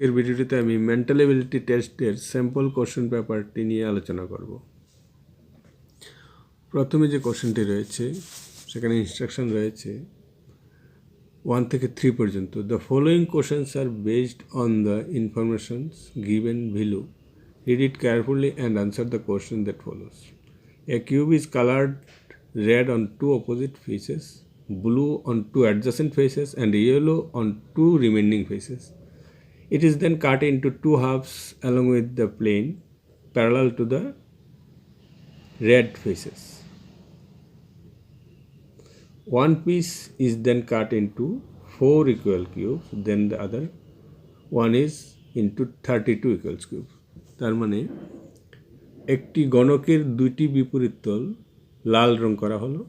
এর ভিডিওটিতে আমি মেন্টাল এবিলিটি টেস্টের স্যাম্পল কোশ্চেন পেপারটি নিয়ে আলোচনা করব। প্রথমে যে কোশ্চেনটি রয়েছে সেখানে ইনস্ট্রাকশন রয়েছে 1 থেকে 3 পর্যন্ত। The following questions are based on the informations given below. Read it carefully and answer the question that follows. A cube is colored red on 2 opposite faces, blue on 2 adjacent faces, and yellow on 2 remaining faces. It is then cut into 2 halves along with the plane parallel to the red faces. One piece is then cut into 4 equal cubes, then the other one is into 32 equal cubes. তার মানে একটি গণকের দুইটি বিপরীত তল লাল রং করা হলো,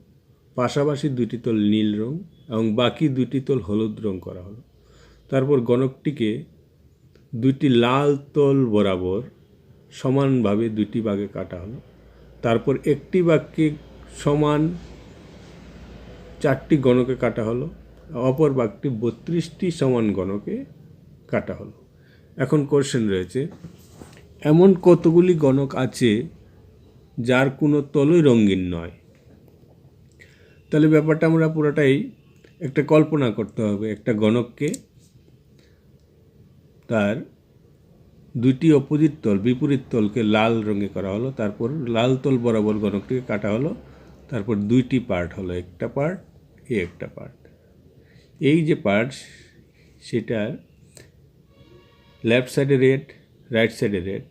পাশাপাশি দুইটি তল নীল রং এবং বাকি দুইটি তল হলুদ রং করা হলো। তারপর গণকটিকে দুইটি লাল তল বরাবর সমানভাবে দুইটি ভাগে কাটা হলো। তারপর একটি ভাগকে সমান 4টি গণকে কাটা হলো, অপর ভাগটি 32টি সমান গণকে কাটা হলো। এখন কোশ্চেন রয়েছে, এমন কতগুলি গণক আছে যার কোনো তলই রঙিন নয়? তাহলে ব্যাপারটা আমরা পুরোটাই একটা কল্পনা করতে হবে। একটা গণককে তার দুইটি অপোজিট তল বিপরীত তলকে লাল রঙে করা হলো, তারপর লাল তল বরাবর গণকটিকে কাটা হলো, তারপর দুইটি পার্ট হলো, একটা পার্ট একটা পার্ট। এই যে পার্ট সেটার লেফট সাইডে রেড, রাইট সাইডে red,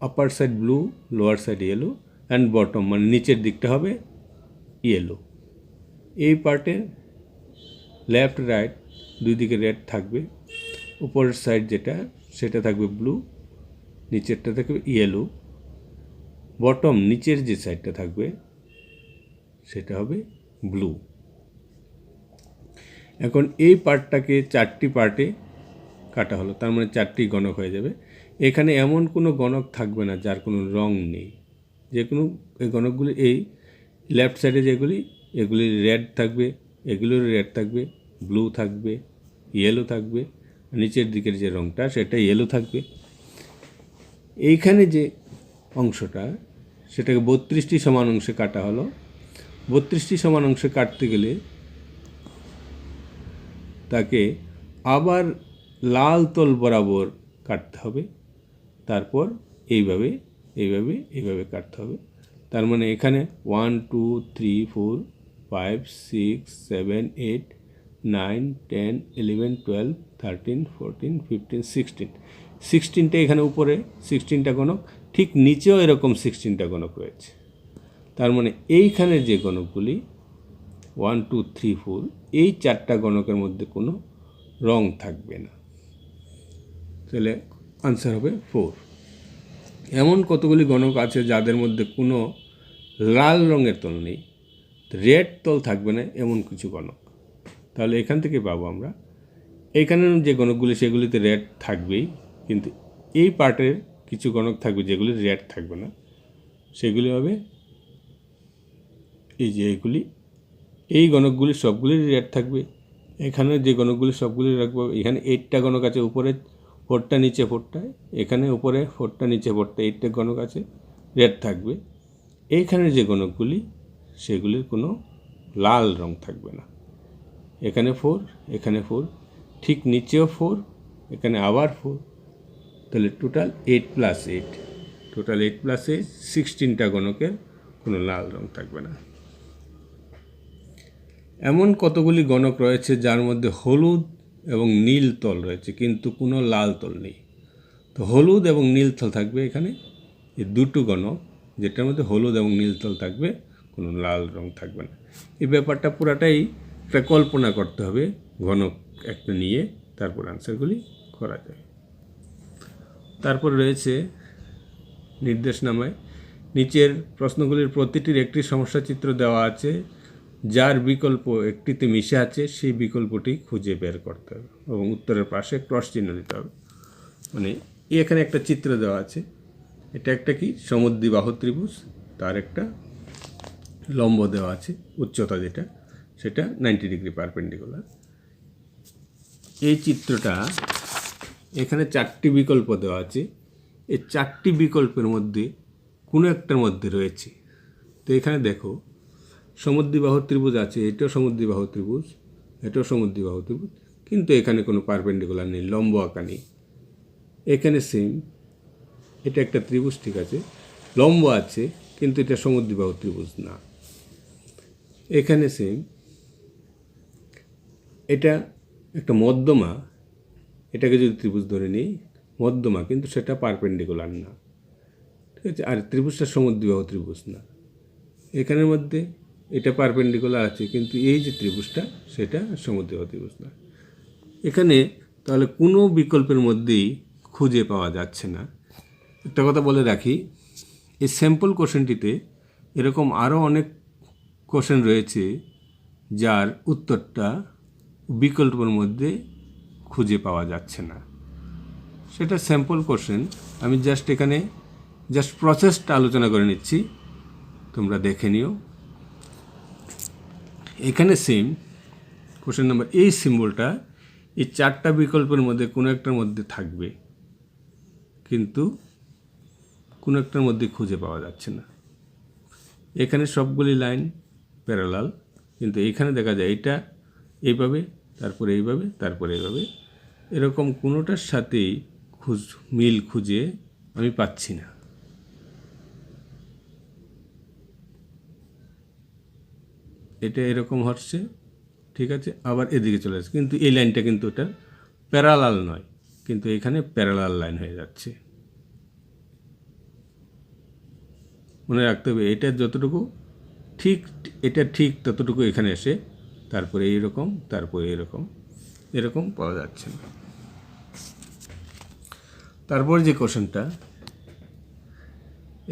upper side blue, lower side yellow and bottom মানে নিচের দিকটা হবে ইয়েলো। এই পার্টে লেফট রাইট দুই দিকে রেড থাকবে, উপরের সাইড যেটা সেটা থাকবে ব্লু, নিচেরটা থাকবে ইয়েলো, বটম নিচের যে সাইডটা থাকবে সেটা হবে ব্লু। এখন এই পার্টটাকে 4টি পার্টে কাটা হলো, তার মানে 4টি গণক হয়ে যাবে। এখানে এমন কোনো গণক থাকবে না যার কোনো রং নেই। যে কোনো এই গণকগুলি এই লেফট সাইডে যেগুলি এগুলি রেড থাকবে, এগুলোর রেড থাকবে, ব্লু থাকবে, ইয়েলো থাকবে, নিচের দিকের যে রংটা সেটা ইয়েলো থাকবে। এইখানে যে অংশটা সেটাকে 32টি সমান অংশে কাটা হলো। 32টি সমান অংশে কাটতে গেলে তাকে আবার লাল তল বরাবর কাটতে হবে, তারপর এইভাবে এইভাবে এইভাবে কাটতে হবে। তার মানে এখানে 1 2 3 4 5 6 7 8 9 10 11 12 13 14 15 16টা এখানে উপরে 16টা গণক, ঠিক নিচেও এরকম 16টা গণক রয়েছে। তার মানে এইখানে যে গণকগুলি 1 2 3 4 এই 4টা গণকের মধ্যে কোনো রং থাকবে না। তাহলে আনসার হবে 4। এমন কতগুলি গণক আছে যাদের মধ্যে কোনো লাল রঙের তল নেই, রেড তল থাকবে না এমন কিছু গণক। তাহলে এখান থেকে পাবো আমরা এইখানের যে গণকগুলি সেগুলিতে রেড থাকবেই, কিন্তু এই পার্টের কিছু গণক থাকবে যেগুলি রেড থাকবে না, সেগুলি হবে এই যে এইগুলি। এই গণকগুলি সবগুলি রেড থাকবে। এখানে যে গণকগুলি সবগুলি রাখবো, এখানে 8টা গণক আছে, উপরে 4টা নিচে 4টা, এখানে উপরে 4টা নিচে 4টা, 8টা গণক আছে, রেড থাকবে। এইখানে যে গণকগুলি সেগুলির কোনো লাল রং থাকবে না। এখানে 4, এখানে 4, ঠিক নিচেও 4, এখানে আবার 4, তাহলে টোটাল 8 + 8, টোটাল 8 + 8 16টা গণকের কোনো লাল রং থাকবে না। এমন কতগুলি গণক রয়েছে যার মধ্যে হলুদ এবং নীল তল রয়েছে কিন্তু কোনো লাল তল নেই? তো হলুদ এবং নীল তল থাকবে এখানে এই দুটো গণক, যেটার মধ্যে হলুদ এবং নীল তল থাকবে, কোনো লাল রং থাকবে না। এই ব্যাপারটা পুরাটাই একটা কল্পনা করতে হবে গণক একটা নিয়ে, তারপর আনসারগুলি করা যায়। তারপর রয়েছে নির্দেশনামায় নিচের প্রশ্নগুলির প্রতিটির একটি সমস্যা চিত্র দেওয়া আছে, যার বিকল্প একটিতে মিশে আছে সেই বিকল্পটি খুঁজে বের করতে হবে এবং উত্তরের পাশে ক্রস চিহ্ন দিতে হবে। মানে এখানে একটা চিত্র দেওয়া আছে, এটা একটা কি সমদ্বিবাহু ত্রিভুজ, তার একটা লম্ব দেওয়া আছে, উচ্চতা যেটা সেটা 90 ডিগ্রি পারপেন্ডিকুলার। এই চিত্রটা এখানে 4টি বিকল্প দেওয়া আছে, এই 4টি বিকল্পের মধ্যে কোনো একটার মধ্যে রয়েছে। তো এখানে দেখো সমদ্বিবাহু ত্রিভুজ আছে, এটাও সমদ্বিবাহু ত্রিভুজ, এটাও সমদ্বিবাহু ত্রিভুজ, কিন্তু এখানে কোনো পারপেন্ডিকুলার নেই, লম্ব আঁকা নেই। এখানে সেম, এটা একটা ত্রিভুজ, ঠিক আছে, লম্ব আছে, কিন্তু এটা সমদ্বিবাহু ত্রিভুজ না। এখানে সেম, এটা একটা মধ্যমা, এটাকে যদি ত্রিভুজ ধরে নিই মধ্যমা, কিন্তু সেটা পারপেন্ডিকুলার না, ঠিক আছে, আর ত্রিভুজটা সমদ্বিবাহু ত্রিভুজ না। এখানের মধ্যে এটা পারপেন্ডিকুলার আছে, কিন্তু এই যে ত্রিভুজটা সেটা সমদ্বিবাহু ত্রিভুজ না। এখানে তাহলে কোনো বিকল্পের মধ্যেই খুঁজে পাওয়া যাচ্ছে না। একটা কথা বলে রাখি, এই স্যাম্পল কোশ্চেনটিতে এরকম আরও অনেক কোশ্চেন রয়েছে যার উত্তরটা বিকল্পের মধ্যে খুঁজে পাওয়া যাচ্ছে না। সেটা স্যাম্পল কোশ্চেন, আমি জাস্ট এখানে প্রসেসটা আলোচনা করে নিচ্ছি, তোমরা দেখে নিও। এখানে সেম কোশ্চেন নাম্বার, এই সিম্বলটা এই 4টা বিকল্পের মধ্যে কোনো একটার মধ্যে থাকবে, কিন্তু কোনো একটার মধ্যে খুঁজে পাওয়া যাচ্ছে না। এখানে সবগুলি লাইন প্যারালাল, কিন্তু এখানে দেখা যায় এটা এইভাবে, তারপরে এইভাবে, তারপরে এইভাবে, এরকম কোনোটার সাথেই মিল খুঁজে আমি পাচ্ছি না। এটা এরকম হচ্ছে, ঠিক আছে, আবার এদিকে চলে আসছে, কিন্তু এই লাইনটা কিন্তু এটা প্যারালাল নয়, কিন্তু এখানে প্যারালাল লাইন হয়ে যাচ্ছে। মনে রাখতে হবে এটা যতটুকু ঠিক, এটা ঠিক ততটুকু এখানে এসে তারপরে এইরকম, তারপরে এরকম, এরকম পাওয়া যাচ্ছে না। তারপর যে কোশ্চেনটা,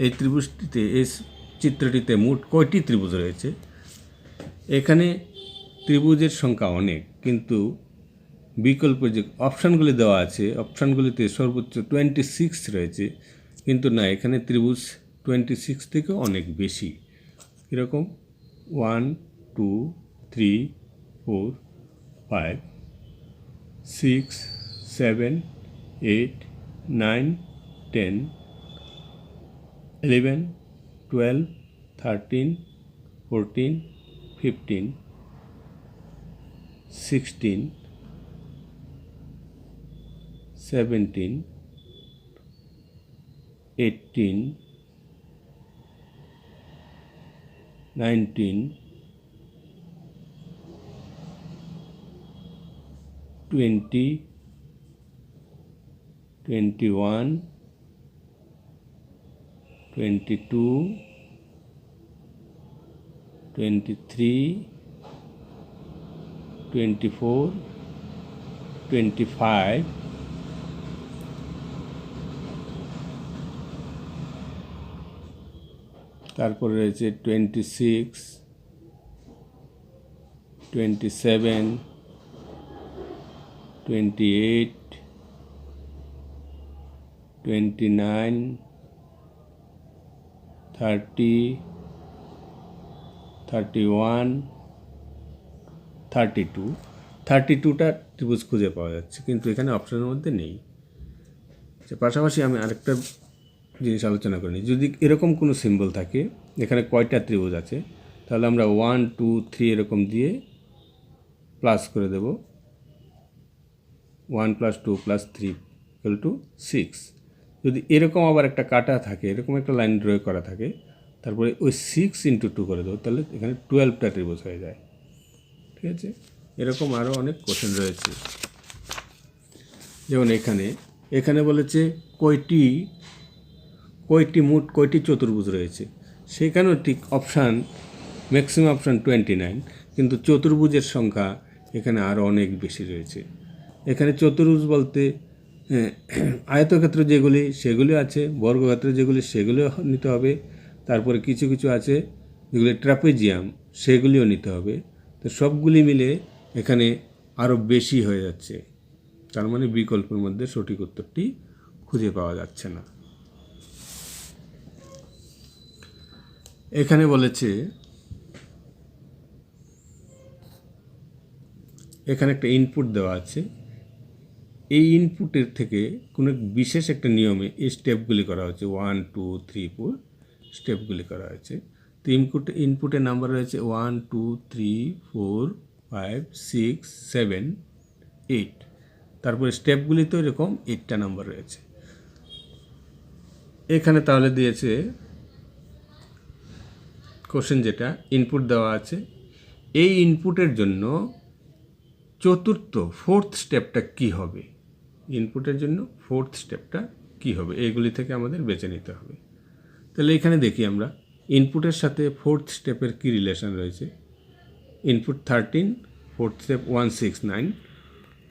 এই ত্রিভুজটিতে, এই চিত্রটিতে মোট কয়টি ত্রিভুজ রয়েছে? এখানে ত্রিভুজের সংখ্যা অনেক, কিন্তু বিকল্পের যে অপশানগুলি দেওয়া আছে, অপশানগুলিতে সর্বোচ্চ 26 রয়েছে, কিন্তু না, এখানে ত্রিভুজ 26 থেকেও অনেক বেশি। এরকম 1 2 3 4 5 6 7 8 9 10 11 12 13 14 15 16 17 18 19 20 21 22 23 24 25 তারপরে রয়েছে 26 27 28 29 30 31 32 32টা ত্রিভুজ খুঁজে পাওয়া যাচ্ছে, কিন্তু এখানে অপশনের মধ্যে নেই। পাশাপাশি আমি আরেকটা জিনিস আলোচনা করিনি, যদি এরকম কোনো সিম্বল থাকে, এখানে কয়টা ত্রিভুজ আছে, তাহলে আমরা 1 2 3 এরকম দিয়ে প্লাস করে দেব, 1 + 2 + 3 = 6। যদি এরকম আবার একটা কাটা থাকে, এরকম একটা লাইন ড্র করা থাকে, তারপরে ওই 6 × 2 করে দেবো, তাহলে এখানে 12টা ত্রিভুজ হয়ে যায়, ঠিক আছে। এরকম আরও অনেক কোশ্চেন রয়েছে, যেমন এখানে বলেছে মোট কয়টি চতুর্ভুজ রয়েছে, সেখানেও ঠিক অপশান, ম্যাক্সিমাম অপশান 29, কিন্তু চতুর্ভুজের সংখ্যা এখানে আরও অনেক বেশি রয়েছে। এখানে চতুর্ভুজ বলতে আয়তক্ষেত্র যেগুলি সেগুলি আছে, বর্গক্ষেত্র যেগুলি সেগুলিও নিতে হবে, তারপরে কিছু কিছু আছে যেগুলি ট্রাপিজিয়াম, সেগুলিও নিতে হবে। তো সবগুলি মিলে এখানে আরও বেশি হয়ে যাচ্ছে, তার মানে বিকল্পের মধ্যে সঠিক উত্তরটি খুঁজে পাওয়া যাচ্ছে না। এখানে বলেছে, এখানে একটা ইনপুট দেওয়া আছে, এই ইনপুটের থেকে কোনো বিশেষ একটা নিয়মে এই স্টেপগুলি করা হচ্ছে 1 2 3 4 স্টেপগুলি করা হয়েছে। তো ইনপুটের নাম্বার রয়েছে 1 2 3 4 5 6 7 8। তারপরে স্টেপগুলি তো এরকম 8টা নাম্বার রয়েছে। এখানে তাহলে দিয়েছে কোশ্চেন যেটা ইনপুট দেওয়া আছে, এই ইনপুটের জন্য ফোর্থ স্টেপটা কি হবে, ইনপুটের জন্য ফোর্থ স্টেপটা কি হবে, এইগুলি থেকে আমাদের বেছে নিতে হবে। তাহলে এখানে দেখি আমরা ইনপুটের সাথে ফোর্থ স্টেপের কী রিলেশন রয়েছে। ইনপুট 13, ফোর্থ স্টেপ 169,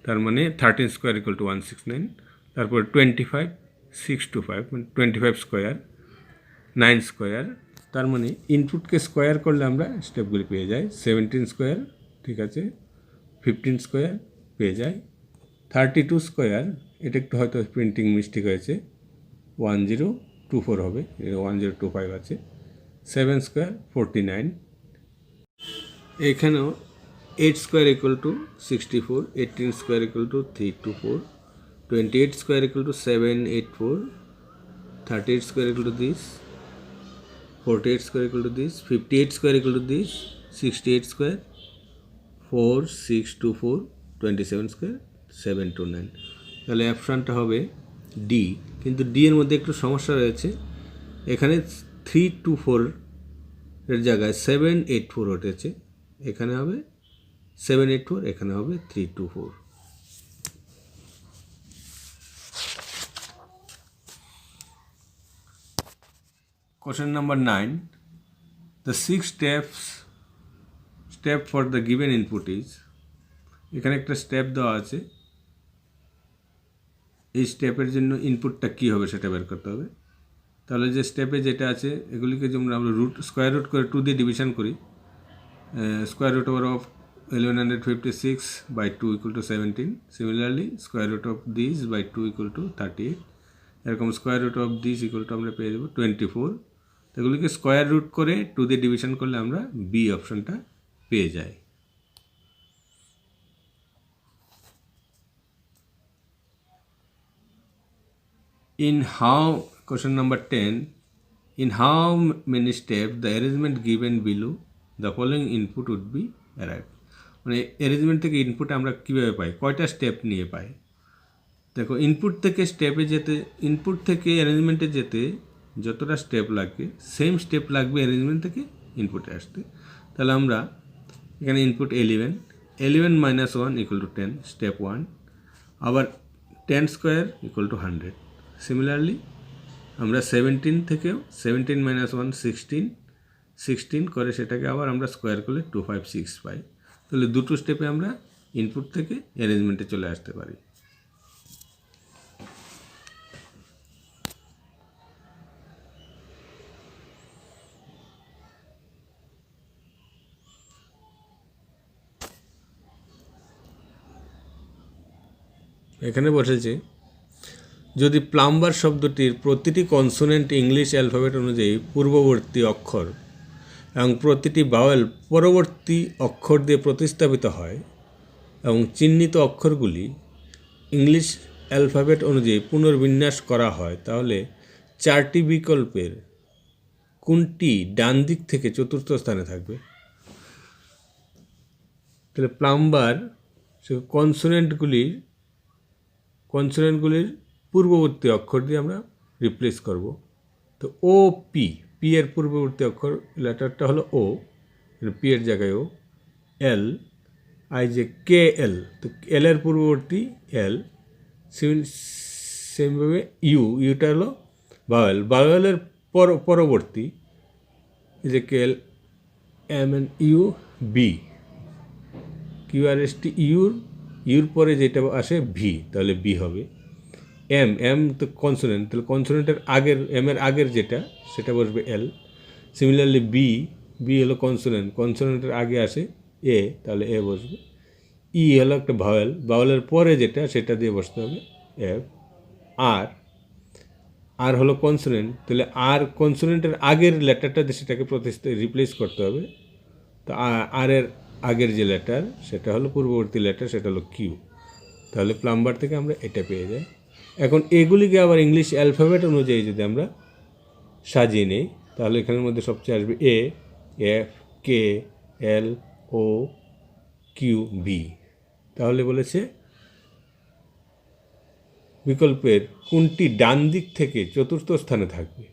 তার মানে 13 স্কোয়ার ইকুয়াল টু 169। তারপর 25 625 মানে 25 স্কোয়ার 9 স্কোয়ার, তার মানে ইনপুটকে স্কোয়ার করলে আমরা স্টেপগুলি পেয়ে যাই। 17 স্কোয়ার, ঠিক আছে, 15 স্কোয়ার পেয়ে যাই। 32 স্কোয়ার, এটা একটু হয়তো প্রিন্টিং মিস্টেক হয়েছে, 1024 হবে, 1025 আছে। 7 স্কোয়ার 49, এখানেও 8 square equal two 64, 18 square equal two 324, 28 square equal two 784, 38 square equal to this, 48 square equal to this, 58 square equal to this, 68 square 4624, 27 square 729। তাহলে অপশানটা হবে ডি। কিন্তু ডি এর মধ্যে একটু সমস্যা রয়েছে, এখানে 324 এর জায়গায় 784 উঠেছে, এখানে হবে 784, এখানে হবে 324। Question number 9. The 6 step for the given input is, এখানে একটা স্টেপ দেওয়া আছে, এই স্টেপের জন্য ইনপুটটা কী হবে সেটা বের করতে হবে। তাহলে যে স্টেপে যেটা আছে এগুলিকে যেমন আমরা স্কোয়ার রুট করে 2 দিয়ে ডিভিশন করি, square root over of 1156 by 2 equal to 17। Similarly square root of this by 2 equal to 38। এরকম square root of this equal to আমরা পেয়ে যাবো 24। এগুলিকে স্কোয়ার রুট করে 2 দিয়ে ডিভিশন করলে আমরা বি অপশনটা পেয়ে যাই। Question number 10. In how many steps the arrangement given below the following input would be arrived? মানে অ্যারেঞ্জমেন্ট থেকে ইনপুট আমরা কীভাবে পাই, কয়টা স্টেপ নিয়ে পাই। দেখো, ইনপুট থেকে স্টেপে যেতে, ইনপুট থেকে অ্যারেঞ্জমেন্টে যেতে যতটা স্টেপ লাগবে সেম স্টেপ লাগবে অ্যারেঞ্জমেন্ট থেকে ইনপুটে আসতে। তাহলে আমরা এখানে input 11 minus 1 equal to 10, step 1। আবার 10 স্কোয়ার ইকুয়াল টু 100। সিমিলারলি আমরা 17 থেকেও 17 মাইনাস 1 16 করে সেটাকে আবার আমরা স্কোয়ার করলে 256 পাই। তাহলে দুটো স্টেপে আমরা ইনপুট থেকে অ্যারেঞ্জমেন্টে চলে আসতে পারি। এখানে বসেছে, যদি প্লাম্বার শব্দটির প্রতিটি কনসোনেন্ট ইংলিশ অ্যালফাবেট অনুযায়ী পূর্ববর্তী অক্ষর এবং প্রতিটি ভাওয়েল পরবর্তী অক্ষর দিয়ে প্রতিস্থাপিত হয় এবং চিহ্নিত অক্ষরগুলি ইংলিশ অ্যালফাবেট অনুযায়ী পুনর্বিন্যাস করা হয়, তাহলে 4টি বিকল্পের কোনটি ডান দিক থেকে চতুর্থ স্থানে থাকবে। তাহলে প্লাম্বার কনসোনেন্টগুলির পূর্ববর্তী অক্ষর দিয়ে আমরা রিপ্লেস করব। তো ও পি এর পূর্ববর্তী অক্ষর লেটারটা হলো ও, পি এর জায়গায় ও। এল আই যে কে এল, তো এল এর পূর্ববর্তী এল। সেমভাবে ইউটা হলো ভাওয়েলের পরবর্তী, যে K L M N U B, Q R S T ইউর পরে যেটা আসে ভি, তাহলে বি হবে। এম তো কনসোনেন্ট, তাহলে কনসোনেন্টের আগের, এম এর আগের যেটা সেটা বসবে এল। সিমিলারলি বি হলো কনসোনেন্টের আগে আসে এ, তাহলে এ বসবে। ই হলো একটা ভাওয়েলের পরে যেটা সেটা দিয়ে বসতে হবে এফ। আর হলো কনসোনেন্ট, তাহলে আর কনসোনেন্টের আগের লেটারটা দিয়ে সেটাকে রিপ্লেস করতে হবে। তো আর এর আগের যে লেটার সেটা হলো পূর্ববর্তী লেটার, সেটা হলো কিউ। তাহলে প্লাম্বার থেকে আমরা এটা পেয়ে যাই। এখন এগুলিকে আবার ইংলিশ অ্যালফাবেট অনুযায়ী যদি আমরা সাজিয়ে নিই তাহলে এখানের মধ্যে সবচেয়ে আসবে এ, এফ, কে, এল, ও, কিউ, বি। তাহলে বলেছে বিকল্পের কোনটি ডান দিক থেকে চতুর্থ স্থানে থাকবে।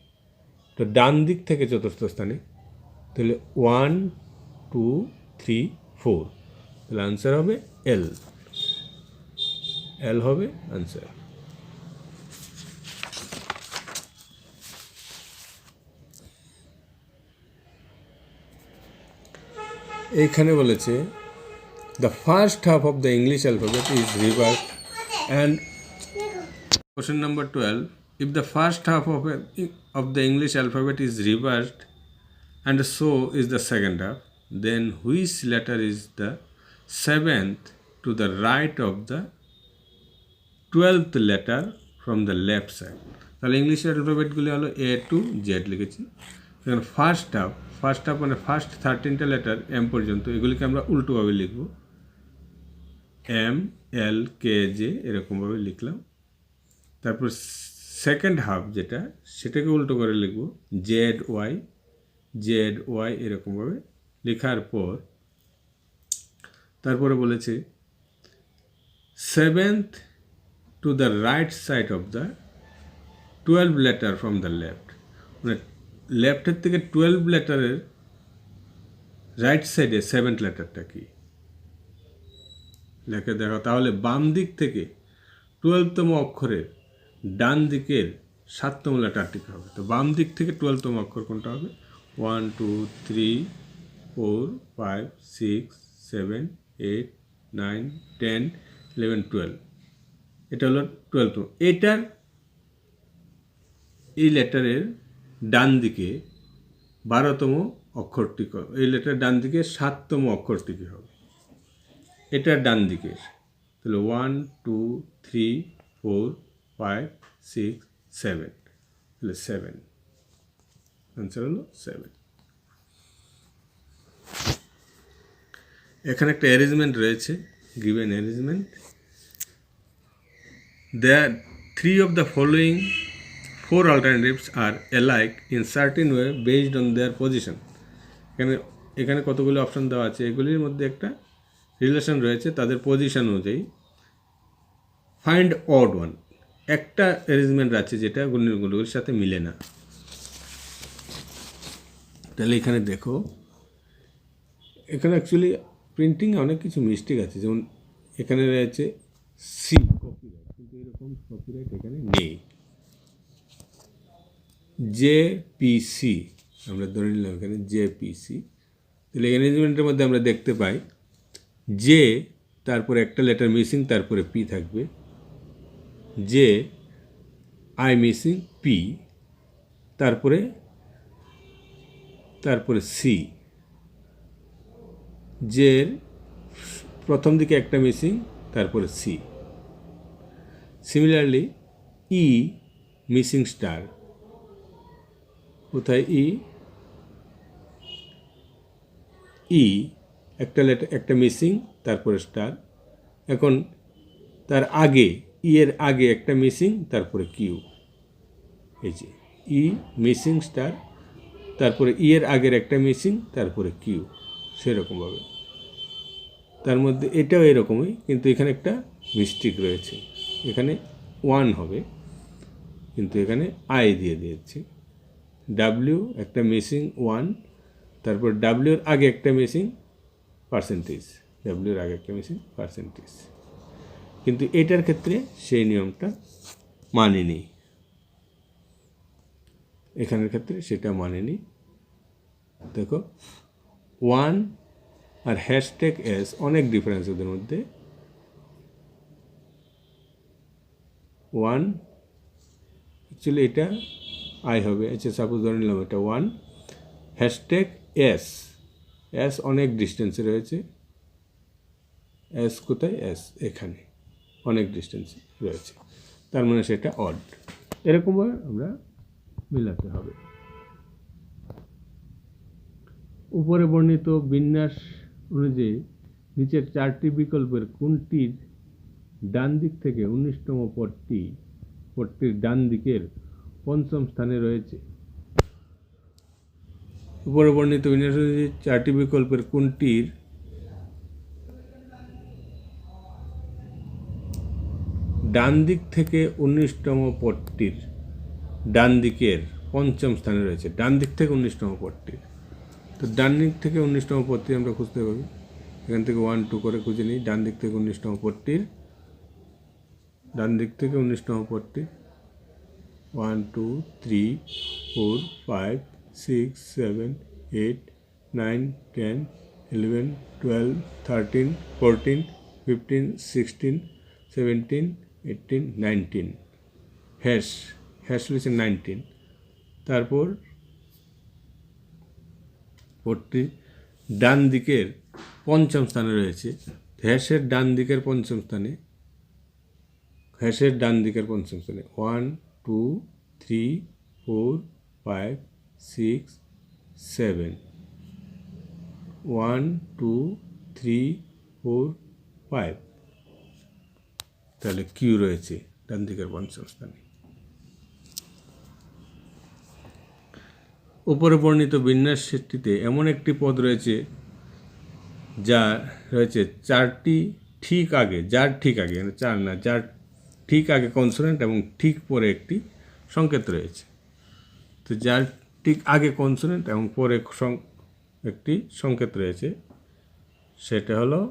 তো ডান দিক থেকে চতুর্থ স্থানে, তাহলে 1, 2, 3, 4, তাহলে আনসার হবে এল। এল হবে আনসার। এইখানে বলেছে the first half of the English alphabet is reversed and question number 12, if the first half of the English alphabet is reversed and so is the second half, then which letter is the seventh to the right of the 12th letter from the left side? তাহলে English অ্যালফাবেটগুলি হলো এ to Z লিখেছি। এখানে first half মানে first 13টা letter M পর্যন্ত, এগুলিকে আমরা উল্টোভাবে লিখব, M, এল, কে, J এরকমভাবে লিখলাম। তারপর সেকেন্ড হাফ যেটা, সেটাকে উল্টো করে লিখব জেড ওয়াই এরকমভাবে লেখার পর তারপরে বলেছে seventh to the right side of the 12 letter from the left, মানে লেফটের থেকে 12 লেটারের রাইট সাইডে সেভেন্থ লেটারটা কি লেখে দেখো। তাহলে বাম দিক থেকে 12তম অক্ষরের ডান দিকের 7তম লেটারটিকে হবে। তো বাম দিক থেকে 12তম অক্ষর কোনটা হবে? 1, 2, 3, 4, 5, 6, 7, 8, 9, 10, 11, 12, এটা হলো 12তম। এটার এই লেটারের ডান দিকে 12তম অক্ষরটি, এই লেটারের ডান দিকে 7তম অক্ষরটিকে হবে, এটার ডান দিকে। তাহলে 1, 2, 3, 4, 5, 6, 7, তাহলে 7, আনসার হলো 7। এখানে একটা অ্যারেঞ্জমেন্ট রয়েছে, given arrangement, there 3 of the following 4 alternatives are alike in certain way based on their position. এখানে কতগুলো অপশন দেওয়া আছে, এগুলির মধ্যে একটা রিলেশন রয়েছে তাদের পজিশন অনুযায়ী। ফাইন্ড অড ওয়ান, একটা অ্যারেঞ্জমেন্ট আছে যেটা গুণগুলোর সাথে মিলে না। তাহলে এখানে দেখো, এখানে অ্যাকচুয়ালি প্রিন্টিংয়ে অনেক কিছু মিস্টেক আছে, যেমন এখানে রয়েছে সি কপিরাইট, কিন্তু এরকম কপিরাইট এখানে নেই। জেপিসি আমরা ধরে নিলাম এখানে জেপিসি। তাহলে অ্যারেঞ্জমেন্টের মধ্যে আমরা দেখতে পাই জে, তারপরে একটা লেটার মিসিং, তারপরে পি থাকবে, জে, আই মিসিং, পি, তারপরে সি, জের প্রথম দিকে একটা মিসিং, তারপরে সি। সিমিলারলি ই মিসিং স্টার, কোথায় ই একটা লেটার একটা মিসিং, তারপরে স্টার। এখন তার আগে এর আগে একটা মিসিং, তারপরে কিউ, এই যে ই মিসিং স্টার, তারপরে এর আগের একটা মিসিং, তারপরে কিউ, সেরকমভাবে। তার মধ্যে এটাও এরকমই, কিন্তু এখানে একটা মিস্টেক রয়েছে, এখানে 1 হবে কিন্তু এখানে আই দিয়ে দিয়েছি, ডাব্লিউ একটা মিসিং 1, তারপর ডাব্লিউর আগে একটা মিসিং পার্সেন্টেজ, ডাব্লিউর আগে একটা মিসিং পার্সেন্টেজ, কিন্তু এটার ক্ষেত্রে সেই নিয়মটা মানেনি, এখানের ক্ষেত্রে সেটা মানেনি। দেখো 1 আর হ্যাশট্যাগ এস অনেক ডিফারেন্স ওদের মধ্যে। 1 অ্যাকচুয়ালি এটা আই হবে, আচ্ছা সাপোজ ধরে নিলাম এটা 1, হ্যাশট্যাগ এস অনেক ডিস্টেন্সে রয়েছে, এস কোথায়? এস এখানে অনেক ডিস্টেন্সে রয়েছে, তার মানে সেটা অড। এরকমভাবে আমরা মেলাতে হবে। উপরে বর্ণিত বিন্যাস অনুযায়ী নিচের 4টি বিকল্পের কোনটির ডান দিক থেকে 19তম পদটির ডান দিকের পঞ্চম স্থানে রয়েছে। উপরে বর্ণিত বিন্যাসে চারটি বিকল্পের কোনটির ডান দিক থেকে 19তম পদটির ডান দিকের পঞ্চম স্থানে রয়েছে? ডান দিক থেকে 19তম পদটির, তো ডান দিক থেকে 19তম পদটি আমরা খুঁজতে পারি। এখান থেকে 1 2 করে খুঁজে নিই। ডান দিক থেকে 19তম পদটির, ডান দিক থেকে 19তম পদটি 1 2 3 4 5 6 7 8 9 10 11 12 13 14 15 16 17 18 19 হ্যাশ লিখছে 19। তারপর পদটি ডান দিকের পঞ্চম স্থানে রয়েছে। হ্যাশের ডান দিকের পঞ্চম স্থানে, 1 2 3 4 5 6 7 1 2 3 4 5, তাহলে কিউ রয়েছে ডান দিকের পঞ্চম স্থানে। উপরে বর্ণিত বিন্যাসটিতে এমন একটি পদ রয়েছে যা রয়েছে যার ঠিক আগে কনসোনেন্ট এবং ঠিক পরে একটি সংকেত রয়েছে। তো যার ঠিক আগে কনসোনেন্ট এবং পরে একটি সংকেত রয়েছে, সেটা হলো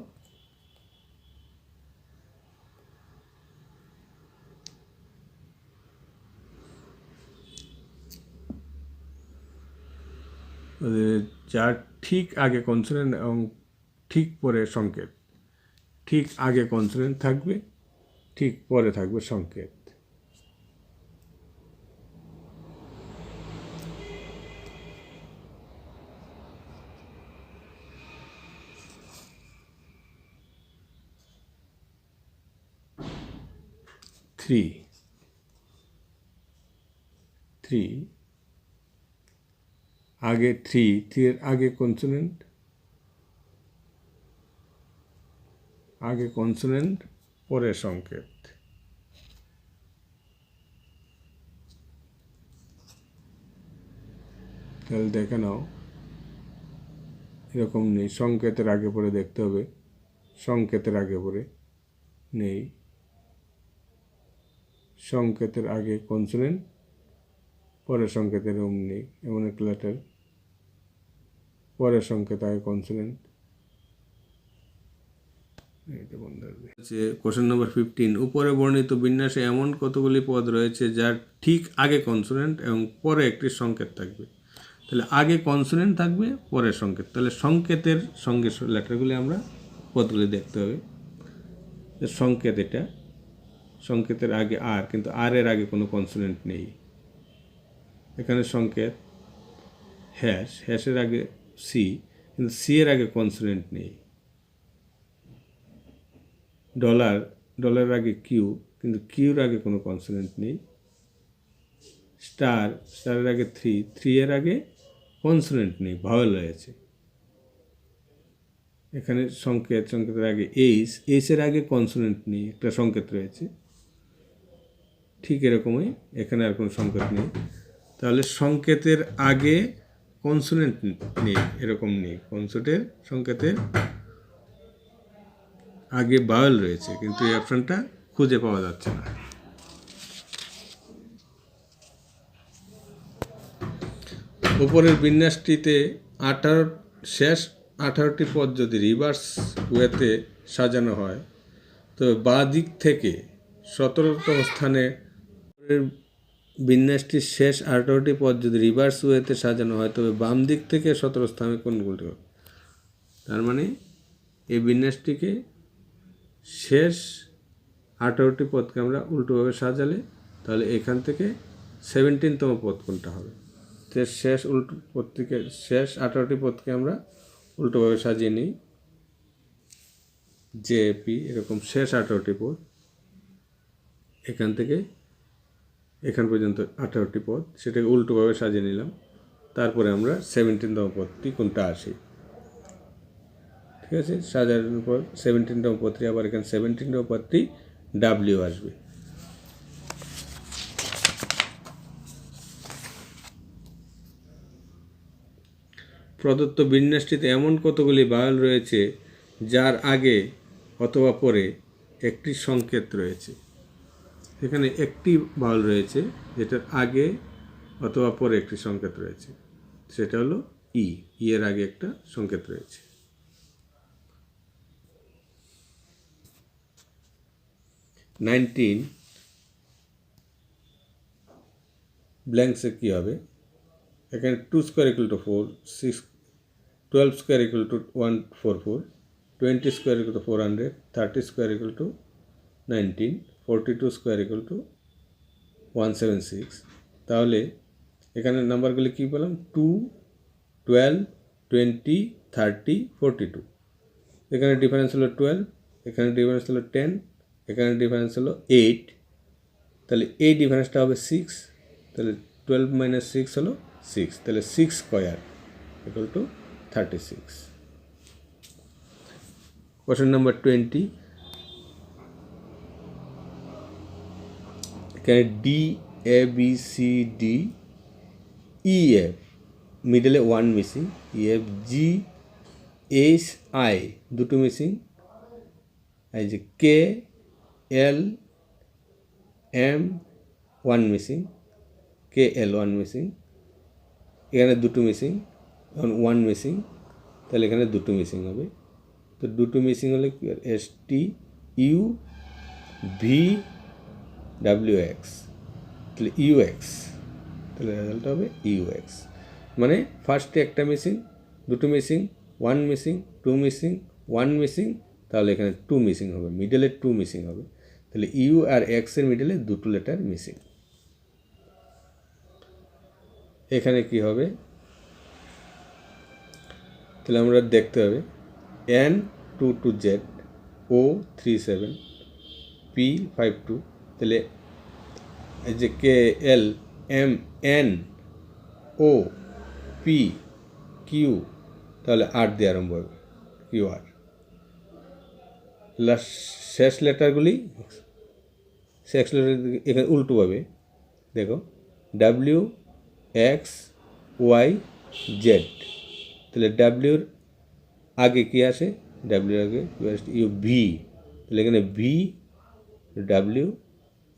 যার ঠিক আগে কনসোনেন্ট এবং ঠিক পরে সংকেত। ঠিক আগে কনসোনেন্ট থাকবে, ঠিক পরে থাকবে সংকেত। থ্রি আগে এর আগে কনসোনেন্ট পরে সংকেত। তাহলে দেখে নাও, এরকম নেই। সংকেতের আগে পরে দেখতে হবে, সংকেতের আগে পরে নেই। সংকেতের আগে কনসোনেন্ট, পরে সংকেতের এরকম নেই। এমন একটা লেটার, পরে সংকেত আগে কনসোনেন্ট। কোশ্চেন নম্বর 15, উপরে বর্ণিত বিন্যাসে এমন কতগুলি পদ রয়েছে যার ঠিক আগে কনসোনেন্ট এবং পরে একটি সংকেত থাকবে? তাহলে আগে কনসোনেন্ট থাকবে, পরে সংকেত। তাহলে সংকেতের সঙ্গে লেটারগুলি আমরা পদগুলি দেখতে হবে। সংকেত, এটা সংকেতের আগে আর, কিন্তু আর এর আগে কোনো কনসোনেন্ট নেই। এখানে সংকেত হ্যাশের আগে সি, কিন্তু সি এর আগে কনসোনেন্ট নেই। ডলারের আগে কিউ, কিন্তু কিউর আগে কোনো কনসোনেন্ট নেই। স্টারের আগে থ্রি এর আগে কনসোনেন্ট নেই, ভাওয়েল রয়েছে। এখানে সংকেতের আগে এইচের আগে কনসোনেন্ট নেই, একটা সংকেত রয়েছে। ঠিক এরকমই এখানে আর কোনো সংকেত নেই। তাহলে সংকেতের আগে কনসোনেন্ট নেই, এরকম নেই। সংকেতের আগে ভাওয়েল রয়েছে, কিন্তু এই অপশনটা খুঁজে পাওয়া যাচ্ছে না। উপরের বিন্যাসটিতে শেষ 18টি পদ যদি রিভার্স ওয়েতে সাজানো হয়, তবে বাঁ দিক থেকে 17তম স্থানে, বিন্যাসটির শেষ 18টি পদ যদি রিভার্স ওয়েতে সাজানো হয়, তবে বাম দিক থেকে 17 স্থানে কোনগুলি হবে? তার মানে এই বিন্যাসটিকে শেষ 18টি পদকে আমরা উল্টোভাবে সাজালে, তাহলে এখান থেকে 17তম পদ কোনটা হবে? শেষ 18টি পদকে আমরা উল্টোভাবে সাজিয়ে নিই। জেপি এরকম শেষ 18টি পদ, এখান থেকে এখান পর্যন্ত 18টি পদ, সেটাকে উল্টোভাবে সাজিয়ে নিলাম। তারপরে আমরা 17তম পদটি কোনটা আসে, ঠিক আছে, সাজানোর পর 17তম পদটি, আবার এখানে 17তম পদটি ডাব্লিউ আসবে। প্রদত্ত বিন্যাসটিতে এমন কতগুলি ভাওয়েল রয়েছে যার আগে অথবা পরে একটি সংকেত রয়েছে। এখানে একটি ভাওয়েল রয়েছে যেটার আগে অথবা পরে একটি সংকেত রয়েছে, সেটা হলো ই। এর আগে একটা সংকেত রয়েছে। 19 ব্ল্যাঙ্কসে কী হবে? এখানে 2 square equal two 4, 6, 12 square equal two 144, 20 square equal two 400, 30 square equal two 19, 42 square equal two 176। তাহলে এখানে নাম্বারগুলি কী পেলাম? 2, 12, 20, 30, 42। এখানে ডিফারেন্স হলো 12, এখানে ডিফারেন্স হলো 10, এখানে ডিফারেন্স হলো 8। তাহলে এই ডিফারেন্সটা হবে 6। তাহলে 12 মাইনাস 6 হলো 6। তাহলে 6 square equal to 36। Question number 20, এখানে D, A, B, C, D, E, F, মিডলে 1 missing, E, F, G, H, I দুটো মিসিং, এই যে K, L, M 1 missing, K, L 1 missing, এখানে দুটো মিসিং, এখন 1 মিসিং, তাহলে এখানে দুটো মিসিং হবে। তো দুটো মিসিং হলে কি? S T U V W x, তাহলে ইউ এক্স, তাহলে রেজাল্ট হবে ইউ এক্স। মানে ফার্স্টে একটা মিসিং, দুটো মিসিং, 1 মিসিং, 2 মিসিং, 1 মিসিং, তাহলে এখানে 2 মিসিং হবে, মিডলে 2 মিসিং হবে। তাহলে ইউ আর এক্সের মিডলে দুটো লেটার মিসিং। এখানে কি হবে? তাহলে আমরা দেখতে হবে N 2 to Z, O 37, P 52, তাহলে এই যে কে, এল, এম, এন, ও, পি, কিউ, তাহলে আর দিয়ে আরম্ভ হবে, কিউ আর। শেষ লেটারগুলি এখানে উল্টো পাবে। দেখো ডাব্লিউ, এক্স, ওয়াই, জেড, তাহলে ডাব্লিউর আগে কী আসে? ডাব্লিউর আগে ইউ ভি, তাহলে এখানে V, W,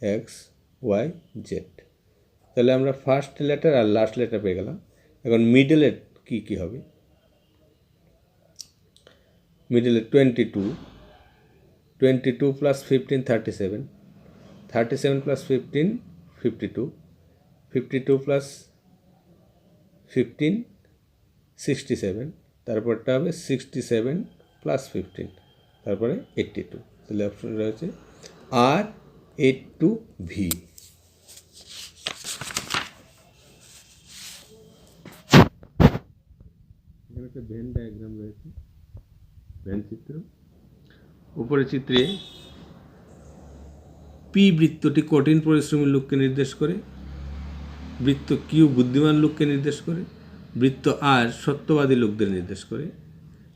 X, Y, Z. তাহলে আমরা ফার্স্ট লেটার আর লাস্ট লেটার পেয়ে গেলাম। এখন মিডলে কী কী হবে? মিডলে 22, 22 প্লাস 15 37, 37 প্লাস 15 52, 52 প্লাস 15 67, তারপরটা হবে 67 প্লাস 15, তারপরে 82। তাহলে অপশন রয়েছে আর 82 ভি। এখানে একটা ভেন ডায়াগ্রাম রয়েছে, ভেন চিত্র। উপরে চিত্রে পি বৃত্তটি কঠিন পরিশ্রমী লোককে নির্দেশ করে, বৃত্ত কিউ বুদ্ধিমান লোককে নির্দেশ করে, বৃত্ত আর সত্যবাদী লোকদের নির্দেশ করে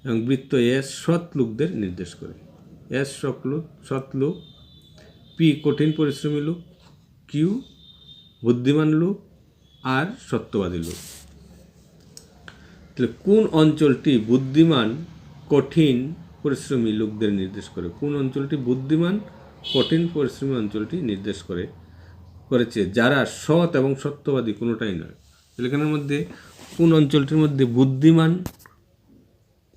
এবং বৃত্ত এস সৎ লোকদের নির্দেশ করে। এস সৎ লোক, পি কঠিন পরিশ্রমী লোক, কিউ বুদ্ধিমান লোক, আর সত্যবাদী লোক। তাহলে কোন অঞ্চলটি বুদ্ধিমান কঠিন পরিশ্রমী লোকদের নির্দেশ করে? কোন অঞ্চলটি বুদ্ধিমান কঠিন পরিশ্রমী অঞ্চলটি নির্দেশ করেছে যারা সৎ এবং সত্যবাদী কোনোটাই নয়। তাহলে এখানের মধ্যে কোন অঞ্চলটির মধ্যে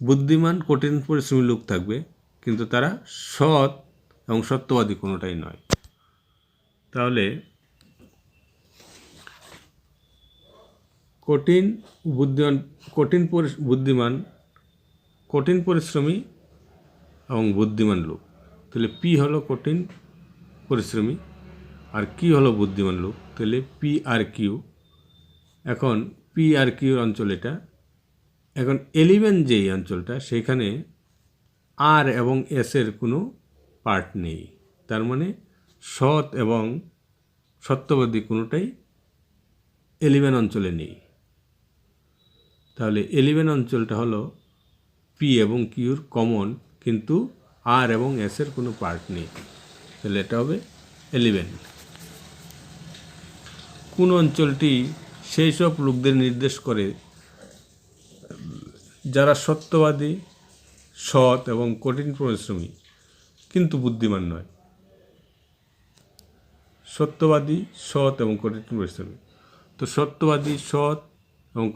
বুদ্ধিমান কঠিন পরিশ্রমী লোক থাকবে কিন্তু তারা সৎ এবং সত্যবাদী কোনোটাই নয়? তাহলে কঠিন পরিশ্রমী এবং বুদ্ধিমান লোক। তাহলে পি হলো কঠিন পরিশ্রমী আর কিউ হলো বুদ্ধিমান লোক। তাহলে পি আর কিউ। এখন পি আর কিউর অঞ্চল এটা। এখন 11 যেই অঞ্চলটা, সেখানে আর এবং এসের কোনো পার্ট নেই, তার মানে সৎ এবং সত্যবাদী কোনোটাই 11 অঞ্চলে নেই। তাহলে 11 অঞ্চলটা হলো পি এবং কিউর কমন, কিন্তু আর এবং এসের কোনো পার্ট নেই। তাহলে এটা হবে 11। কোন অঞ্চলটি সেই সব লোকদের নির্দেশ করে যারা সত্যবাদী, সৎ এবং কঠিন পরিশ্রমী কিন্তু বুদ্ধিমান নয়? সত্যবাদী, সৎ এবং কঠিন পরিশ্রমী। তো সত্যবাদী, সৎ এবং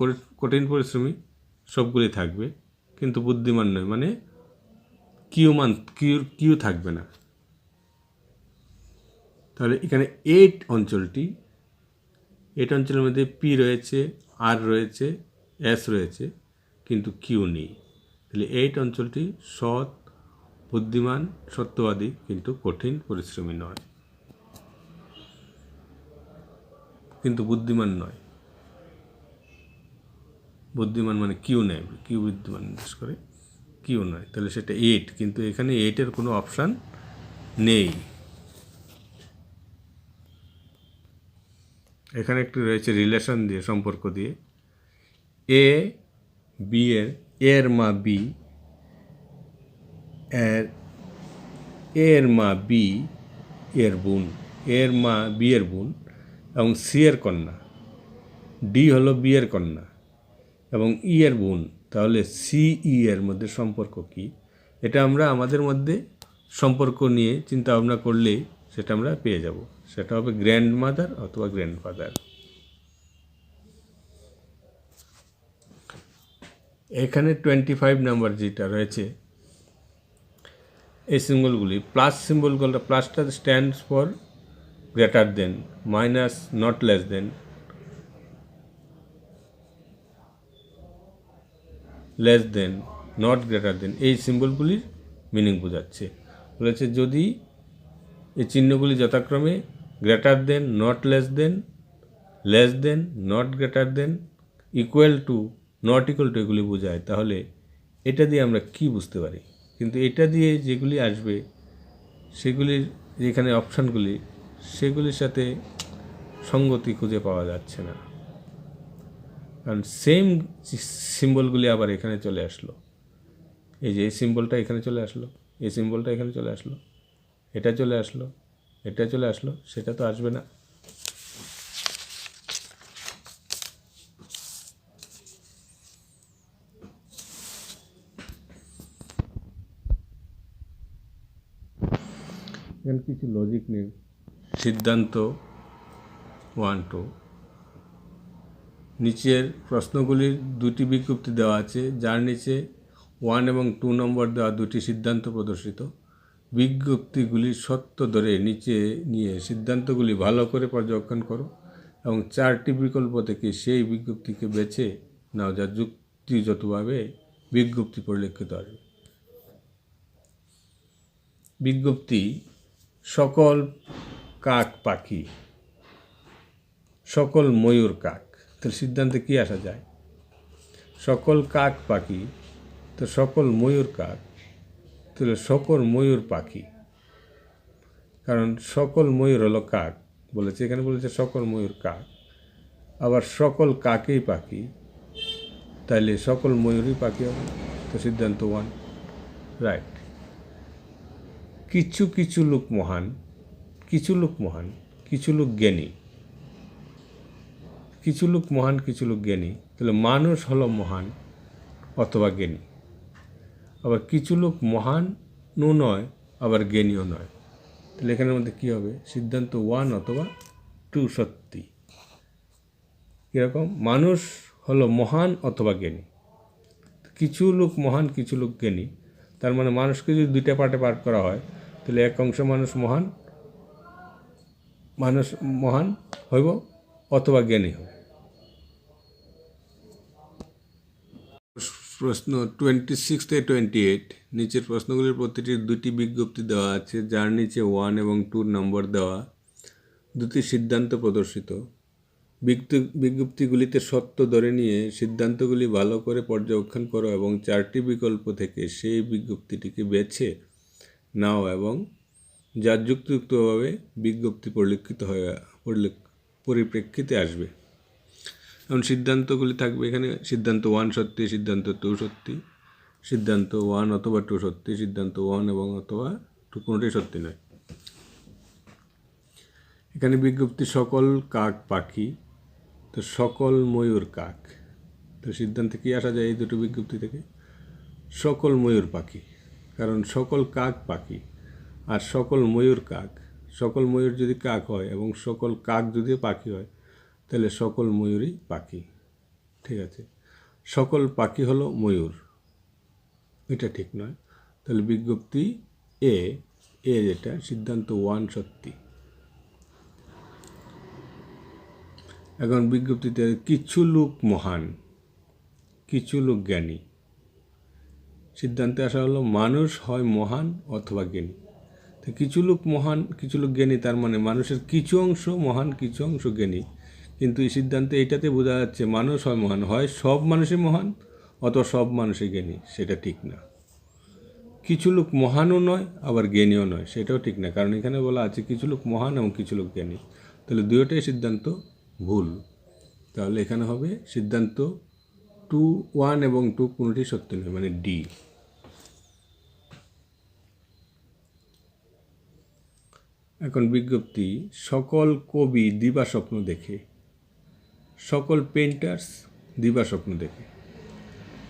কঠিন পরিশ্রমী সবগুলি থাকবে, কিন্তু বুদ্ধিমান নয়, মানে কিউ থাকবে না। তাহলে এখানে 8 অঞ্চলের মধ্যে পি রয়েছে, আর রয়েছে, এস রয়েছে, কিন্তু কিউ নেই। তাহলে 8 অঞ্চলটি সৎ, বুদ্ধিমান, সত্যবাদী কিন্তু কঠিন পরিশ্রমী নয়, কিন্তু বুদ্ধিমান নয়। বুদ্ধিমান মানে কিউ নেয়, কিউ বুদ্ধিমান নির্দেশ করে, কিউ নয়। তাহলে সেটা 8, কিন্তু এখানে 8-এর কোনো অপশান নেই। এখানে একটু রয়েছে রিলেশন দিয়ে, সম্পর্ক দিয়ে। এ বি এর মা বি, এর মা বি এর বোন, এর মা বি এর বোন এবং সি এর কন্যা, ডি হলো বি এর কন্যা এবং ই এর বোন। তাহলে সি ই এর মধ্যে সম্পর্ক কি? এটা আমরা আমাদের মধ্যে সম্পর্ক নিয়ে চিন্তা ভাবনা করলেই সেটা আমরা পেয়ে যাব। সেটা হবে গ্র্যান্ড মাদার অথবা গ্র্যান্ডফাদার। এখানে 25 নাম্বার যেটা রয়েছে, এই সিম্বলগুলি, প্লাস সিম্বলগুলো, প্লাসটা stands for greater than, minus not less than, less than, not greater than, এই সিম্বলগুলির মিনিং বোঝাচ্ছে। বলেছে যদি এই চিহ্নগুলি যথাক্রমে greater than, not less than, less than, not greater than, equal to, not equal to এগুলি বোঝায়, তাহলে এটা দিয়ে আমরা কি বুঝতে পারি? কিন্তু এটা দিয়ে যেগুলি আসবে সেগুলির যেখানে অপশানগুলি, সেগুলির সাথে সঙ্গতি খুঁজে পাওয়া যাচ্ছে না, কারণ সেম সিম্বলগুলি আবার এখানে চলে আসলো। এই যে এই সিম্বলটা এখানে চলে আসলো, এই সিম্বলটা এখানে চলে আসলো, এটা চলে আসলো, এটা চলে আসলো, সেটা তো আসবে না। এখানে কিছু লজিক নেই। সিদ্ধান্ত 1, 2, নিচের প্রশ্নগুলির 2টি বিজ্ঞপ্তি দেওয়া আছে, যার নিচে 1 এবং 2 নম্বর দেওয়া 2টি সিদ্ধান্ত প্রদর্শিত। বিজ্ঞপ্তিগুলির সত্য ধরে নিচে নিয়ে সিদ্ধান্তগুলি ভালো করে পর্যবেক্ষণ করো এবং 4টি বিকল্প থেকে সেই বিজ্ঞপ্তিকে বেছে নাও যা যুক্তিযুক্তভাবে বিজ্ঞপ্তি পরিলক্ষিত হবে। বিজ্ঞপ্তি: সকল কাক পাখি, সকল ময়ূর কাক। তাহলে সিদ্ধান্তে কী আসা যায়? সকল কাক পাখি, তো সকল ময়ূর কাক, তাহলে সকল ময়ূর পাখি, কারণ সকল ময়ূর হলো কাক বলেছে, এখানে বলেছে সকল ময়ূর কাক, আবার সকল কাকেই পাখি, তাইলে সকল ময়ূরই পাখি হবে। তো সিদ্ধান্ত 1 রাইট। কিছু কিছু লোক মহান, কিছু লোক মহান, কিছু লোক জ্ঞানী, কিছু লোক মহান, কিছু লোক জ্ঞানী, তাহলে মানুষ হলো মহান অথবা জ্ঞানী। আবার কিছু লোক মহানও নয়, আবার জ্ঞানীও নয়, তাহলে এখানের মধ্যে কী হবে? সিদ্ধান্ত 1 অথবা 2 সত্যি। কীরকম? মানুষ হলো মহান অথবা জ্ঞানী, কিছু লোক মহান, কিছু লোক জ্ঞানী, তার মানে মানুষকে যদি 2টা পার্টে পার্ট করা হয়, তাহলে এক অংশ মানুষ মহান হইব অথবা জ্ঞানী হবে। প্রশ্ন 26 থেকে 28, নিচের প্রশ্নগুলির প্রতিটির 2টি বিজ্ঞপ্তি দেওয়া আছে, যার নিচে 1 এবং 2 নম্বর দেওয়া 2টি সিদ্ধান্ত প্রদর্শিত। বিজ্ঞপ্তিগুলিতে সত্য ধরে নিয়ে সিদ্ধান্তগুলি ভালো করে পর্যবেক্ষণ করো এবং 4টি বিকল্প থেকে সেই বিজ্ঞপ্তিটিকে বেছে নাও এবং যা যুক্তিযুক্তভাবে বিজ্ঞপ্তি পরিপ্রেক্ষিতে আসবে। এখন সিদ্ধান্তগুলি থাকবে এখানে, সিদ্ধান্ত 1 সত্যি, সিদ্ধান্ত 2 সত্যি, সিদ্ধান্ত 1 অথবা 2 সত্যি, সিদ্ধান্ত 1 এবং অথবা 2 কোনোটাই সত্যি নয়। এখানে বিজ্ঞপ্তি সকল কাক পাখি, তো সকল ময়ূর কাক। তো সিদ্ধান্তে কী আসা যায় এই দুটো বিজ্ঞপ্তি থেকে? সকল ময়ূর পাখি, কারণ সকল কাক পাখি আর সকল ময়ূর কাক। সকল ময়ূর যদি কাক হয় এবং সকল কাক যদি পাখি হয় তাহলে সকল ময়ূরই পাখি। ঠিক আছে, সকল পাখি হলো ময়ূর, এটা ঠিক নয়। তাহলে বিজ্ঞপ্তি এ যেটা সিদ্ধান্ত 1 সত্যি। এখন বিজ্ঞপ্তিতে কিছু লোক মহান, কিছু লোক জ্ঞানী। সিদ্ধান্তে আসা হলো মানুষ হয় মহান অথবা জ্ঞানী। তো কিছু লোক মহান, কিছু লোক জ্ঞানী, তার মানে মানুষের কিছু অংশ মহান, কিছু অংশ জ্ঞানী। কিন্তু এই সিদ্ধান্তে এইটাতে বোঝা যাচ্ছে মানুষ হয় মহান, হয় সব মানুষই মহান অথবা সব মানুষই জ্ঞানী, সেটা ঠিক না। কিছু লোক মহানও নয় আবার জ্ঞানীও নয়, সেটাও ঠিক না, কারণ এখানে বলা আছে কিছু লোক মহান এবং কিছু লোক জ্ঞানী। তাহলে দুটোটাই সিদ্ধান্ত ভুল। তাহলে এখানে হবে সিদ্ধান্ত 2, 1 এবং 2 কোনোটি সত্য নয়, মানে ডি। এখন বিজ্ঞপ্তি সকল কবি দিবাস্বপ্ন দেখে, সকল পেন্টার্স দিবাস্বপ্ন দেখে।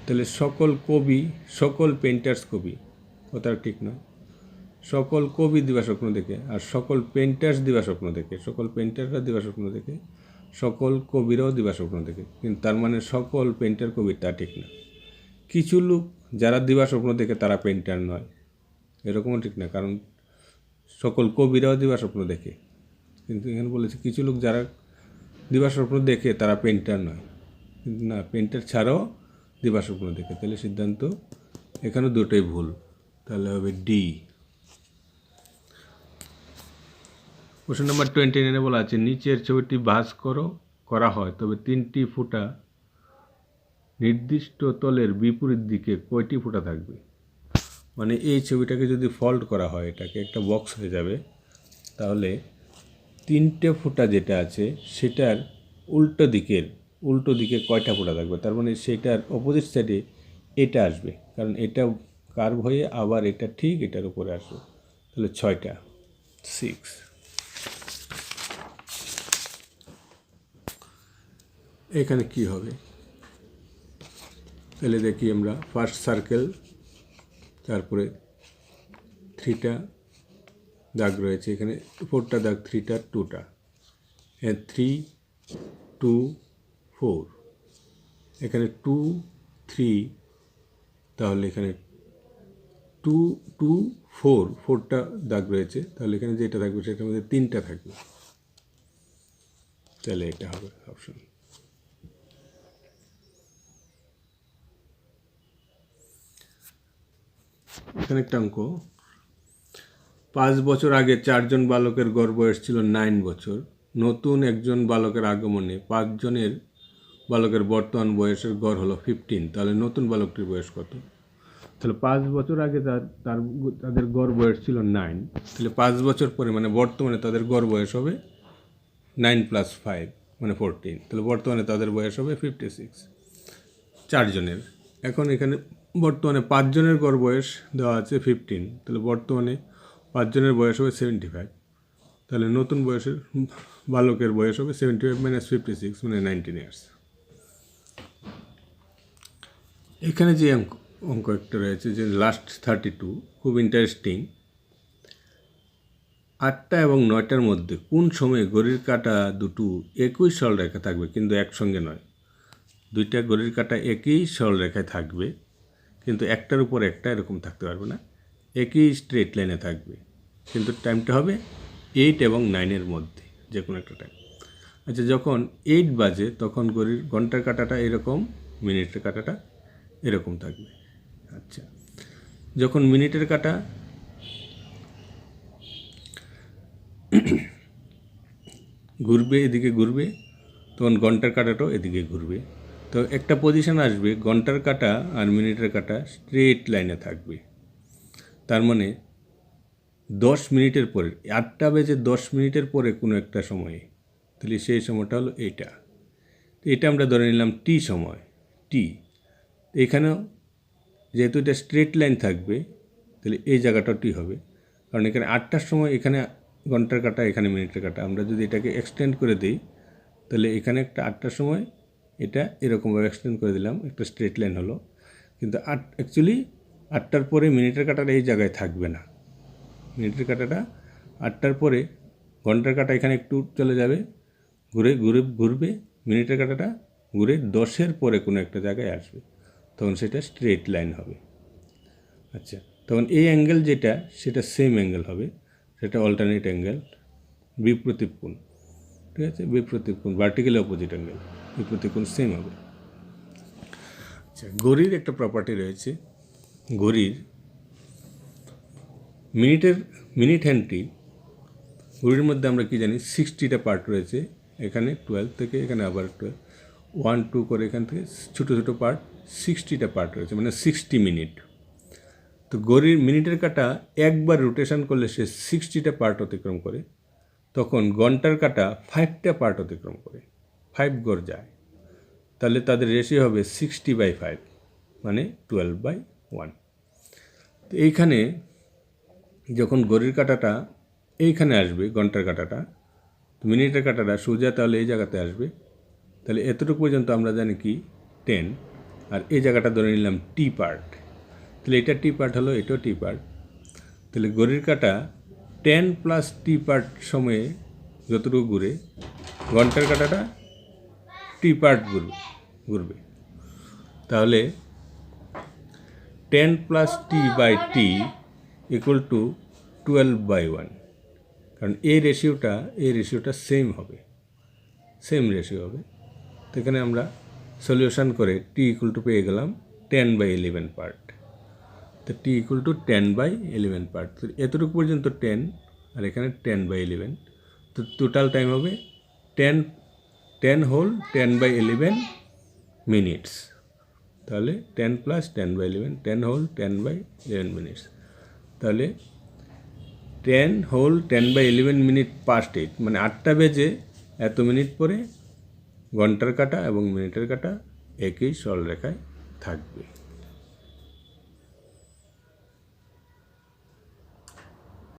তাহলে সকল কবি, সকল পেন্টার্স কবি, কথা ঠিক নয়। সকল কবি দিবাস্বপ্ন দেখে আর সকল পেন্টার্স দিবাস্বপ্ন দেখে, সকল পেন্টাররা দিবাস্বপ্ন দেখে, সকল কবিরাও দিবাস্বপ্ন দেখে, কিন্তু তার মানে সকল পেন্টার কবি, তা ঠিক না। কিছু লোক যারা দিবাস্বপ্ন দেখে তারা পেন্টার নয়, এরকমও ঠিক না, কারণ সকল কবিরাও দিবাস্বপ্ন দেখে। কিন্তু এখানে বলেছে কিছু লোক যারা দিবাস্বপ্ন দেখে তারা পেন্টার নয়, কিন্তু না, পেন্টার ছাড়াও দিবাস্বপ্ন দেখে। তাহলে সিদ্ধান্ত এখানে দুটোই ভুল, তাহলে হবে ডি। কোশ্চেন নাম্বার 29 বলা আছে নিচের ছবিটি ভাঁজ করা হয় তবে 3টি ফুটা নির্দিষ্ট তলের বিপরীত দিকে কয়টি ফুটা থাকবে? মানে এই ছবিটাকে যদি ফল্ড করা হয়, এটাকে একটা বক্স হয়ে যাবে, তাহলে 3টে ফুটা যেটা আছে সেটার উল্টো দিকে কয়টা ফুটা থাকবে? তার মানে সেটার অপোজিট সাইডে এটা আসবে, কারণ এটা কার্ভ হয়ে আবার এটা ঠিক এটার উপরে আসবে, তাহলে 6টা, 6। এখানে কি হবে? তাহলে দেখি আমরা ফার্স্ট সার্কেল, তারপরে 3টা দাগ রয়েছে, এখানে 4টা দাগ, 3টা 2টা, 3, 2, 4, এখানে 2, 3, তাহলে এখানে 2, 2, 4টা দাগ রয়েছে, তাহলে এখানে যেটা থাকবে সেটার মধ্যে 3টা থাকবে, তাহলে এটা হবে অপশন। এখানে একটা অঙ্ক, 5 বছর আগে 4জন বালকের গড় বয়স ছিল 9 বছর। নতুন একজন বালকের আগমনে 5 জনের বালকের বর্তমান বয়সের গড় হলো 15। তাহলে নতুন বালকটির বয়স কত? তাহলে 5 বছর আগে তাদের গড় বয়স ছিল 9, তাহলে 5 বছর পরে মানে বর্তমানে তাদের গড় বয়স হবে 9 + 5 মানে 14, তাহলে বর্তমানে তাদের বয়স হবে 56 4জনের। এখন এখানে বর্তমানে 5 জনের গড় বয়স দেওয়া আছে 15, তাহলে বর্তমানে 5 জনের বয়স হবে 75, তাহলে নতুন বয়সের বালকের বয়স হবে 75 - 56 মানে 19 ইয়ার্স। এখানে যে অঙ্ক একটা রয়েছে যে লাস্ট 32, খুব ইন্টারেস্টিং। 8টা এবং 9টার মধ্যে কোন সময়ে ঘড়ির কাঁটা দুটো একই সরলরেখা থাকবে, কিন্তু একসঙ্গে নয়। 2টা ঘড়ির কাঁটা একই সরলরেখায় থাকবে, কিন্তু একটার উপর একটা এরকম থাকতে পারবে না, একই স্ট্রেট লাইনে থাকবে, কিন্তু টাইমটা হবে 8 এবং 9-এর মধ্যে যে কোনো একটা টাইম। আচ্ছা, যখন 8 বাজে তখন ঘন্টার কাঁটাটা এরকম, মিনিটের কাঁটাটা এরকম থাকবে। আচ্ছা, যখন মিনিটের কাঁটা ঘুরবে, এদিকে ঘুরবে, তখন ঘন্টার কাঁটাটাও এদিকে ঘুরবে। তো একটা পজিশন আসবে ঘন্টার কাঁটা আর মিনিটের কাঁটা স্ট্রেট লাইনে থাকবে। তার মানে 10 মিনিটের পরে, 8টা বেজে 10 মিনিটের পরে কোনো একটা সময়ে, তাহলে সেই সময়টা হলো এইটা। তো এটা আমরা ধরে নিলাম টি সময়, টি। এখানেও যেহেতু এটা স্ট্রেট লাইন থাকবে তাহলে এই জায়গাটাও টি হবে, কারণ এখানে 8টার সময় এখানে ঘন্টার কাঁটা, এখানে মিনিটের কাঁটা। আমরা যদি এটাকে এক্সটেন্ড করে দিই তাহলে এখানে একটা 8টার সময় এটা এরকমভাবে এক্সটেন্ড করে দিলাম, একটা স্ট্রেট লাইন হলো। কিন্তু অ্যাকচুয়ালি 8টার পরে মিনিটের কাঁটাটা এই জায়গায় থাকবে না। মিনিটের কাঁটাটা 8টার পরে ঘন্টার কাঁটা এখানে একটু চলে যাবে, ঘুরবে, মিনিটের কাঁটাটা ঘুরে 10-এর পরে কোনো একটা জায়গায় আসবে, তখন সেটা স্ট্রেট লাইন হবে। আচ্ছা, তখন এই অ্যাঙ্গেল যেটা সেটা সেম অ্যাঙ্গেল হবে, সেটা অল্টারনেট অ্যাঙ্গেল, বিপরীত কোণ। ঠিক আছে, বিপরীত কোণ, ভার্টিক্যালি অপোজিট অ্যাঙ্গেল, বিপরীত কোণ সেম হবে। আচ্ছা, ঘড়ির একটা প্রপার্টি রয়েছে। ঘড়ির মিনিট হ্যান্ডটি, ঘড়ির মধ্যে আমরা কি জানি 60টা পার্ট রয়েছে। এখানে 12 থেকে এখানে আবার 12, 1, 2 করে এখান থেকে ছোটো ছোটো পার্ট, 60টা পার্ট রয়েছে, মানে 60 মিনিট। তো ঘড়ির মিনিটের কাঁটা একবার রোটেশন করলে সে 60টা পার্ট অতিক্রম করে, তখন ঘন্টার কাঁটা 5টা পার্ট অতিক্রম করে, 5 গড় যায়। তাহলে তাদের রেশিও হবে 60/5, মানে 12/1। তো এইখানে যখন ঘড়ির কাঁটাটা এইখানে আসবে, ঘন্টার কাঁটাটা, মিনিটের কাঁটাটা সোজা তাহলে এই জায়গাতে আসবে। তাহলে এতটুকু পর্যন্ত আমরা জানি কি 10, আর এই জায়গাটা ধরে নিলাম টি পার্ট। তাহলে এটা টি পার্ট হলো, এটাও টি পার্ট। তাহলে ঘড়ির কাঁটা 10 + টি পার্ট সময়ে যতটুকু ঘুরে, ঘন্টার কাঁটাটা টি পার্ট ঘুরবে। তাহলে 10 + t/t = 12/1, কারণ এই রেশিওটা সেম হবে, সেম রেশিও হবে। তো এখানে আমরা সলিউশন করে টি পেয়ে গেলাম 10/11 পার্ট। তো টি 10/11 পার্ট। তো এতটুকু পর্যন্ত 10, আর এখানে 10/11। তো টোটাল টাইম হবে 10 হোল 10/11 মিনিটস। তাহলে 10 + 10/11, 10 হোল 10/11 মিনিটস। তাহলে 10 হোল 10/11 মিনিট past 8, মানে 8টা বেজে এত মিনিট পরে ঘন্টার কাঁটা এবং মিনিটের কাঁটা একই সরলরেখায় থাকবে।